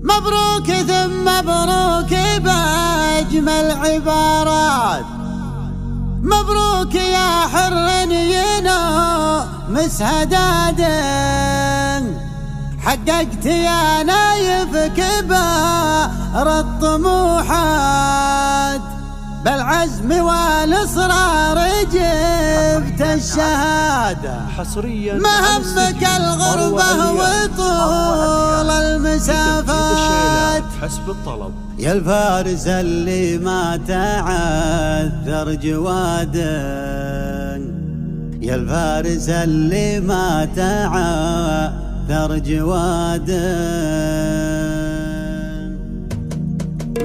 مبروك ثم مبروك بأجمل عبارات. مبروك يا حر ينوم سهداد، حققت يا نايف كبار الطموحات، بالعزم والإصرار جبت الشهادة. مهمك الغربة وطول المسافات، حسب الطلب يا الفارس اللي ما تعثر جواده، يا الفارس اللي ما تعثر جواده.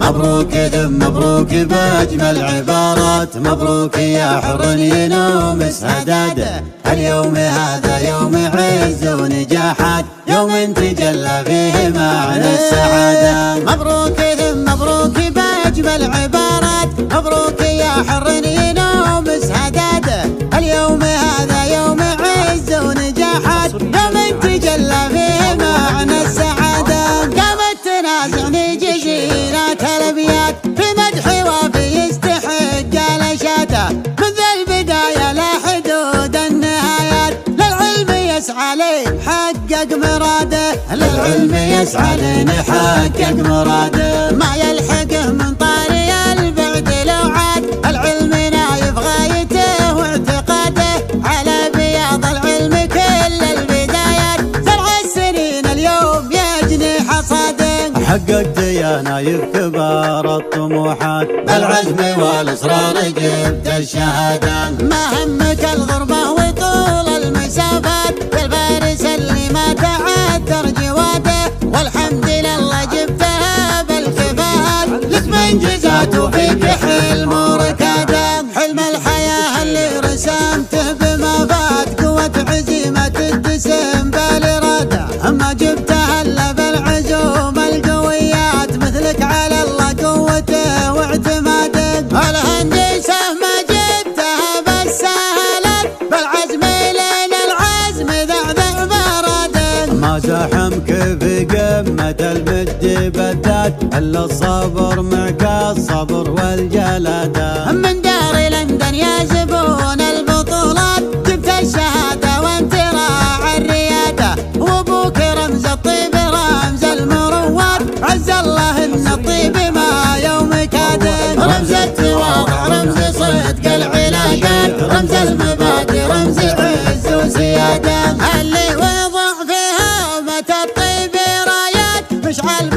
مبروك ثم مبروك بأجمل عبارات. مبروك يا حر ينوم سهداد، اليوم هذا يوم عز ونجاحات، يوم تجلى فيه معنى السعادة. مبروك ثم مبروك بأجمل عبارات. مبروك يا حر ينوم سهداد، اليوم هذا يوم عز ونجاحات، يوم تجلى فيه معنى السعادة. قامت تنازعني جزيرات الابيات في مدحي وفي يستحق الاشاده، من ذا البدايه لحدود النهايات، للعلم يسعى ليحقق مراده، للعلم يسعى ليحقق مراده. ما يلحقه من طاري البعد لو عاد، العلم نايف غايته واعتقاده، على بياض العلم كل البدايات، زرع السنين اليوم يجني حصاده. حققت يا نايف كبار الطموحات، بالعزم والإصرار جبت الشهادة. مهمك الغربة وطول المسافات، يا الفارس اللي ما تعثر جواده، والحمد لله جبتها بالكفاءات، لك منجزات وفيك حلم وركاده. حلم الحياة اللي رسمته بما فات، قوة عزيمة تتسم بالإرادة، أما جبتها إلا بالعزوم القويات، مثلك على الله قوته واعتمادك. الهندسة ما جبتها بس سهلت، بالعزم لين العزم ذعذع برادك. ما زحمك في قمة المجد بالذات، إلا الصبر معك الصبر والجلادة. من دار لندن يا زبون البطولات، جبت الشهادة وانت راعي الريادة، وابوك رمز الطيب رمز المروات، عز الله ان الطيب ما يوم كاد. رمز التواضع رمز صدق العلاقات، رمز المبادئ رمز عز وسيادة، اللي وضع فيها متى الطيب رايات، مشعل